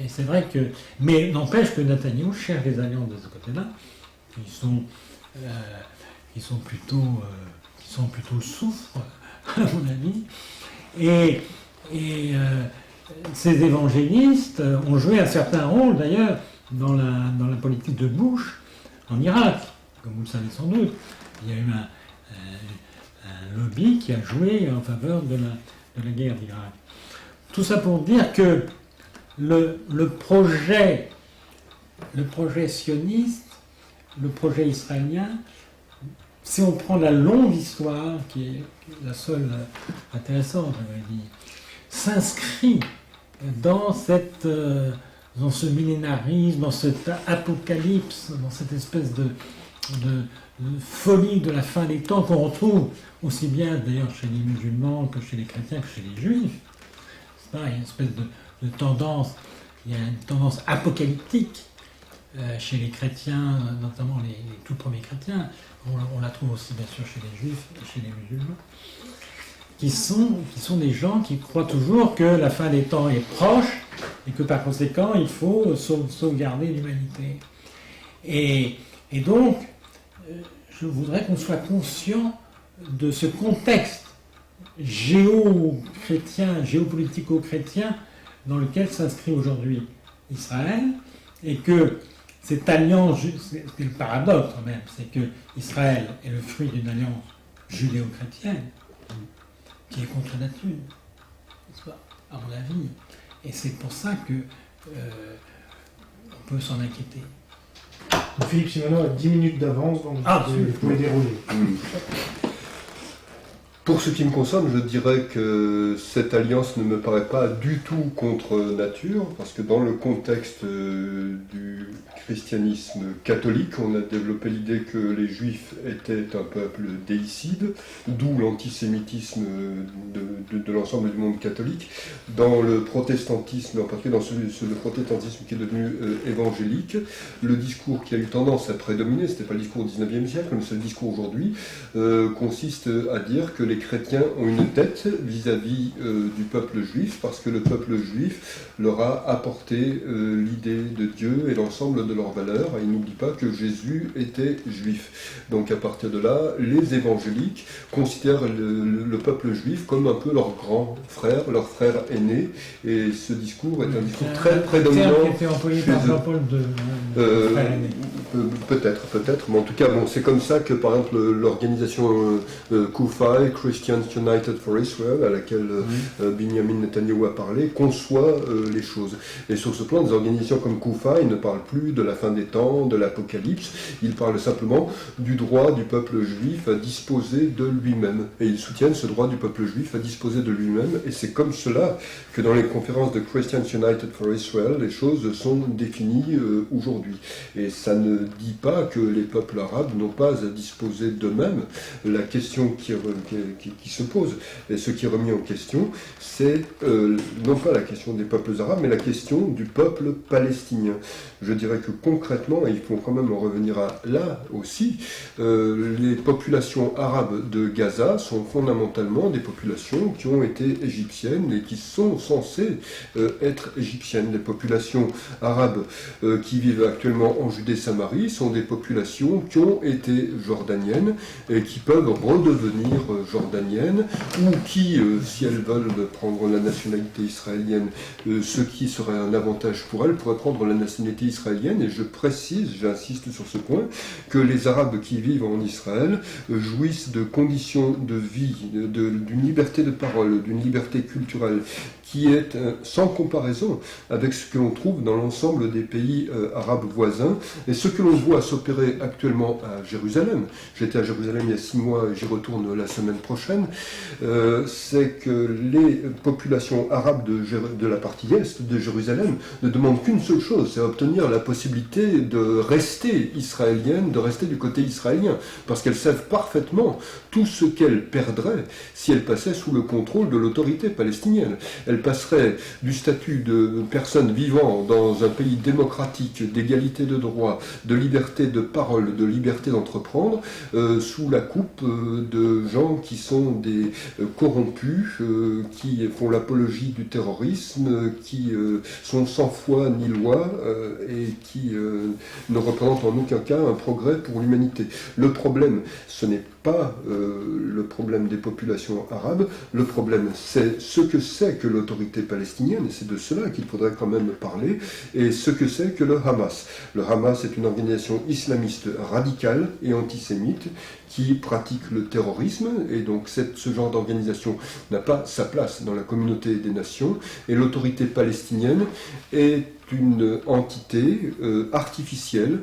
Et c'est vrai que... Mais n'empêche que Netanyahou cherche des alliances de ce côté-là, qui sont plutôt le soufre, à mon avis. Et ces évangélistes ont joué un certain rôle, d'ailleurs, dans la politique de Bush en Irak, comme vous le savez sans doute. Il y a eu un lobby qui a joué en faveur de la guerre d'Irak. Tout ça pour dire que le projet sioniste, le projet israélien, si on prend la longue histoire, qui est la seule intéressante, on va dire, s'inscrit dans ce millénarisme, dans cet apocalypse, dans cette espèce de folie de la fin des temps qu'on retrouve aussi bien d'ailleurs chez les musulmans que chez les chrétiens que chez les juifs. C'est pas, il y a une espèce de tendance, il y a une tendance apocalyptique chez les chrétiens, notamment les tout premiers chrétiens. On la trouve aussi bien sûr chez les juifs et chez les musulmans, qui sont des gens qui croient toujours que la fin des temps est proche et que par conséquent il faut sauvegarder l'humanité. Et donc, je voudrais qu'on soit conscient de ce contexte géopolitico-chrétien dans lequel s'inscrit aujourd'hui Israël, et que cette alliance, c'est le paradoxe quand même, c'est que Israël est le fruit d'une alliance judéo-chrétienne qui est contre nature, n'est-ce pas, à mon avis. Et c'est pour ça que on peut s'en inquiéter. Donc Philippe Simoneau a 10 minutes d'avance, donc vous pouvez dérouler. Pour ce qui me concerne, je dirais que cette alliance ne me paraît pas du tout contre nature, parce que dans le contexte du christianisme catholique, on a développé l'idée que les juifs étaient un peuple déicide, d'où l'antisémitisme de l'ensemble du monde catholique. Dans le protestantisme, en particulier dans le protestantisme qui est devenu évangélique, le discours qui a eu tendance à prédominer, ce n'était pas le discours au XIXe siècle, mais c'est le discours aujourd'hui, consiste à dire que les chrétiens ont une dette vis-à-vis du peuple juif, parce que le peuple juif leur a apporté l'idée de Dieu et l'ensemble de leurs valeurs, et ils n'oublient pas que Jésus était juif. Donc à partir de là, les évangéliques considèrent le peuple juif comme un peu leur grand frère, leur frère aîné, et ce discours est un discours très prédominant. Qui a été employé par Jean-Paul II. Peut-être, mais en tout cas, bon, c'est comme ça que, par exemple, l'organisation CUFI, Christians United for Israel, à laquelle Benjamin Netanyahou a parlé, conçoit les choses. Et sur ce plan, des organisations comme CUFI ne parlent plus de la fin des temps, de l'apocalypse, ils parlent simplement du droit du peuple juif à disposer de lui-même. Et ils soutiennent ce droit du peuple juif à disposer de lui-même, et c'est comme cela que dans les conférences de Christians United for Israel, les choses sont définies aujourd'hui. Et ça ne dit pas que les peuples arabes n'ont pas à disposer d'eux-mêmes. La question qui se pose, et ce qui est remis en question, c'est non pas la question des peuples arabes, mais la question du peuple palestinien. Je dirais que concrètement, et il faut quand même en revenir à là aussi, les populations arabes de Gaza sont fondamentalement des populations qui ont été égyptiennes et qui sont censées être égyptiennes. Les populations arabes qui vivent actuellement en Judée-Samarie Samarie sont des populations qui ont été jordaniennes et qui peuvent redevenir jordaniennes, ou qui, si elles veulent prendre la nationalité israélienne, ce qui serait un avantage pour elles, pourraient prendre la nationalité israélienne. Et je précise, j'insiste sur ce point, que les Arabes qui vivent en Israël jouissent de conditions de vie, d'une liberté de parole, d'une liberté culturelle qui est sans comparaison avec ce que l'on trouve dans l'ensemble des pays arabes voisins, et ce que l'on voit s'opérer actuellement à Jérusalem. J'étais à Jérusalem il y a 6 mois et j'y retourne la semaine prochaine. C'est que les populations arabes de la partie est de Jérusalem ne demandent qu'une seule chose, c'est obtenir la possibilité de rester israélienne, de rester du côté israélien, parce qu'elles savent parfaitement tout ce qu'elles perdraient si elles passaient sous le contrôle de l'autorité palestinienne. Elles passeraient du statut de personnes vivant dans un pays démocratique, d'égalité de droit, de liberté de parole, de liberté d'entreprendre, sous la coupe de gens qui sont des corrompus, qui font l'apologie du terrorisme, qui sont sans foi ni loi et qui ne représentent en aucun cas un progrès pour l'humanité. Le problème, ce n'est pas le problème des populations arabes, le problème c'est ce que c'est que l'autorité palestinienne, et c'est de cela qu'il faudrait quand même parler, et ce que c'est que le Hamas. Le Hamas est une organisation islamiste radicale et antisémite qui pratique le terrorisme, et donc ce genre d'organisation n'a pas sa place dans la communauté des nations, et l'autorité palestinienne est une entité artificielle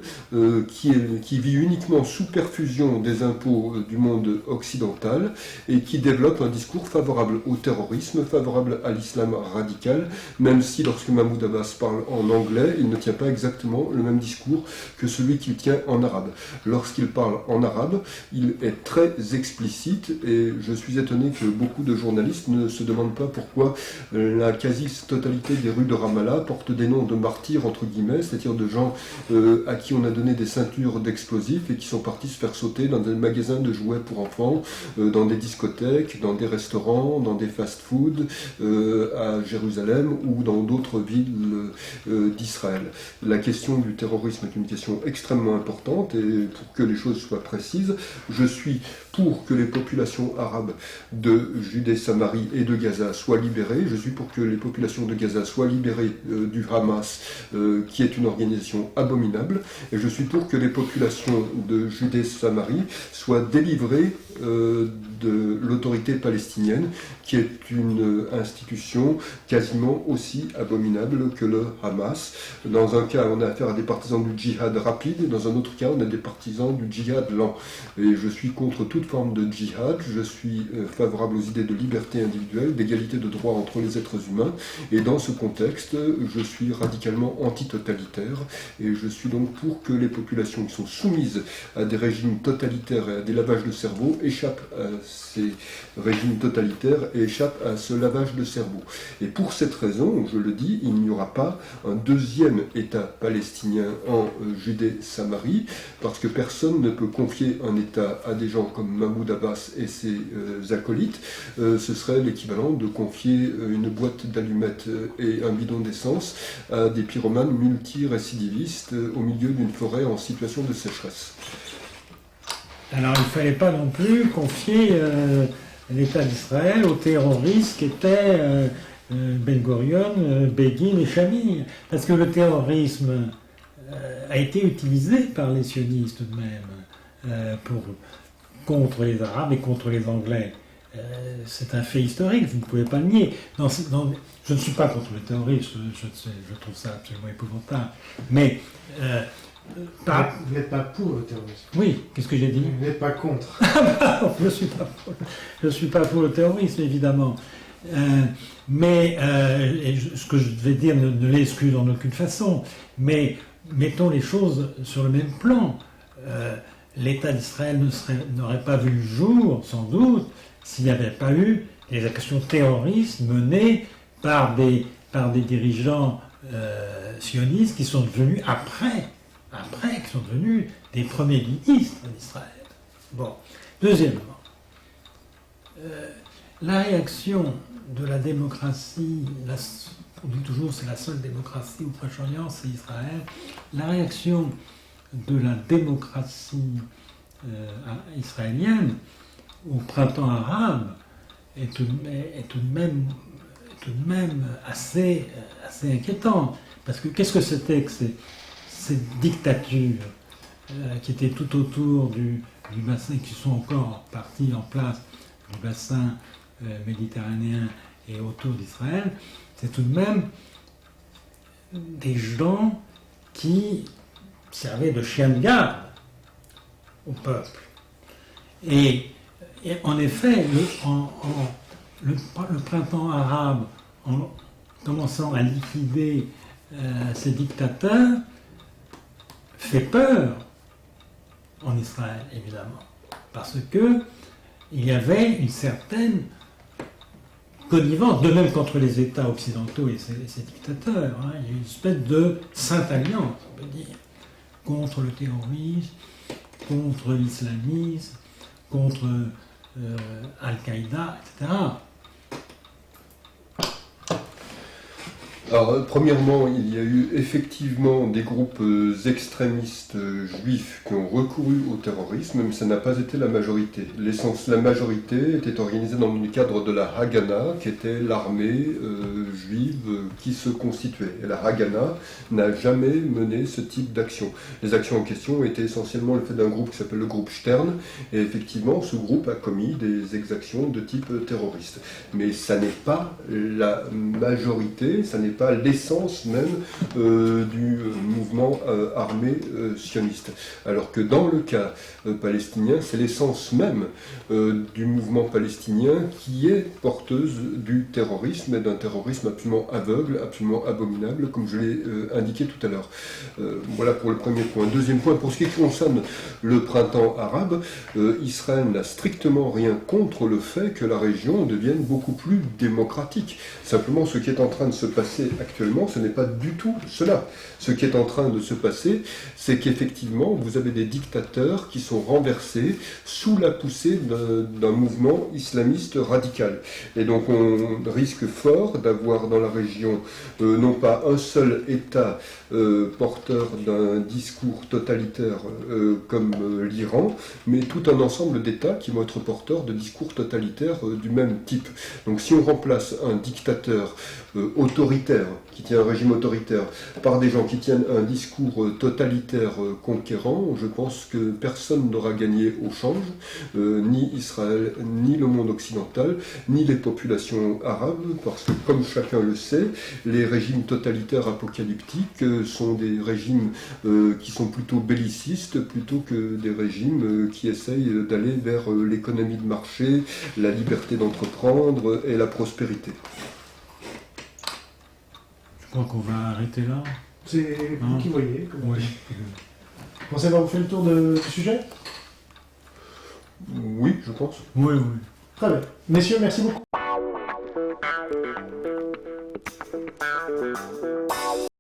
qui vit uniquement sous perfusion des impôts du monde occidental et qui développe un discours favorable au terrorisme, favorable à l'islam radical, même si lorsque Mahmoud Abbas parle en anglais, il ne tient pas exactement le même discours que celui qu'il tient en arabe. Lorsqu'il parle en arabe, il est très explicite, et je suis étonné que beaucoup de journalistes ne se demandent pas pourquoi la quasi-totalité des rues de Ramallah portent des noms de martyrs, entre guillemets, c'est-à-dire de gens à qui on a donné des ceintures d'explosifs et qui sont partis se faire sauter dans des magasins de jouets pour enfants, dans des discothèques, dans des restaurants, dans des fast-foods à Jérusalem ou dans d'autres villes d'Israël. La question du terrorisme est une question extrêmement importante, et pour que les choses soient précises, je suis pour que les populations arabes de Judée-Samarie et de Gaza soient libérées. Je suis pour que les populations de Gaza soient libérées du Hamas, qui est une organisation abominable. Et je suis pour que les populations de Judée-Samarie soient délivrées de l'autorité palestinienne, qui est une institution quasiment aussi abominable que le Hamas. Dans un cas, on a affaire à des partisans du djihad rapide, et dans un autre cas, on a des partisans du djihad lent. Et je suis contre toute forme de djihad, je suis favorable aux idées de liberté individuelle, d'égalité de droits entre les êtres humains, et dans ce contexte, je suis radicalement antitotalitaire, et je suis donc pour que les populations qui sont soumises à des régimes totalitaires et à des lavages de cerveau échappent à ces régimes totalitaires et échappent à ce lavage de cerveau. Et pour cette raison, je le dis, il n'y aura pas un deuxième État palestinien en Judée-Samarie, parce que personne ne peut confier un État à des gens comme Mahmoud Abbas et ses acolytes. Ce serait l'équivalent de confier une boîte d'allumettes et un bidon d'essence à des pyromanes multirécidivistes au milieu d'une forêt en situation de sécheresse. Alors il ne fallait pas non plus confier l'État d'Israël aux terroristes qui étaient Ben Gurion, Begin et Shamir. Parce que le terrorisme a été utilisé par les sionistes tout de même contre les Arabes et contre les Anglais. C'est un fait historique, vous ne pouvez pas le nier. Je ne suis pas contre le terrorisme, je trouve ça absolument épouvantable. Mais vous n'êtes pas pour le terrorisme. Oui, qu'est-ce que j'ai dit? Vous n'êtes pas contre. Je ne suis pas pour le terrorisme, évidemment. Ce que je vais dire ne l'exclut en aucune façon. Mais mettons les choses sur le même plan. L'État d'Israël n'aurait pas vu le jour, sans doute, s'il n'y avait pas eu des actions terroristes menées par des dirigeants sionistes qui sont devenus qui sont devenus des premiers ministres d'Israël. Bon. Deuxièmement, la réaction de la démocratie, on dit toujours c'est la seule démocratie au Proche-Orient, c'est Israël. La réaction de la démocratie israélienne au printemps arabe est tout de même assez inquiétant. Parce que qu'est-ce que c'était que ces dictatures qui étaient tout autour du bassin, qui sont encore parties en place du bassin méditerranéen et autour d'Israël? C'est tout de même des gens qui servaient de chiens de garde au peuple. Et en effet, le printemps arabe, en commençant à liquider ces dictateurs, fait peur en Israël, évidemment. Parce que il y avait une certaine connivence, de même contre les États occidentaux et ces dictateurs. Hein. Il y a une espèce de sainte alliance, on peut dire, contre le terrorisme, contre l'islamisme, contre Al-Qaïda, etc. Alors, premièrement, il y a eu effectivement des groupes extrémistes juifs qui ont recouru au terrorisme, mais ça n'a pas été la majorité. La majorité était organisée dans le cadre de la Haganah, qui était l'armée juive qui se constituait. Et la Haganah n'a jamais mené ce type d'action. Les actions en question étaient essentiellement le fait d'un groupe qui s'appelle le groupe Stern, et effectivement, ce groupe a commis des exactions de type terroriste. Mais ça n'est pas la majorité, ça n'est pas l'essence même du mouvement armé sioniste. Alors que dans le cas palestinien, c'est l'essence même du mouvement palestinien qui est porteuse du terrorisme, et d'un terrorisme absolument aveugle, absolument abominable, comme je l'ai indiqué tout à l'heure. Voilà pour le premier point. Deuxième point, pour ce qui concerne le printemps arabe, Israël n'a strictement rien contre le fait que la région devienne beaucoup plus démocratique. Simplement, ce qui est en train de se passer actuellement, ce n'est pas du tout cela. Ce qui est en train de se passer, c'est qu'effectivement, vous avez des dictateurs qui sont renversés sous la poussée d'un mouvement islamiste radical. Et donc, on risque fort d'avoir dans la région non pas un seul État porteur d'un discours totalitaire comme l'Iran, mais tout un ensemble d'États qui vont être porteurs de discours totalitaires du même type. Donc, si on remplace un dictateur autoritaire, qui tient un régime autoritaire, par des gens qui tiennent un discours totalitaire conquérant, je pense que personne n'aura gagné au change, ni Israël, ni le monde occidental, ni les populations arabes, parce que comme chacun le sait, les régimes totalitaires apocalyptiques sont des régimes qui sont plutôt bellicistes, plutôt que des régimes qui essayent d'aller vers l'économie de marché, la liberté d'entreprendre et la prospérité. Je crois qu'on va arrêter là. C'est vous qui voyez. Oui. Pensez avoir fait le tour du sujet? Oui, je pense. Oui. Très bien. Messieurs, merci beaucoup.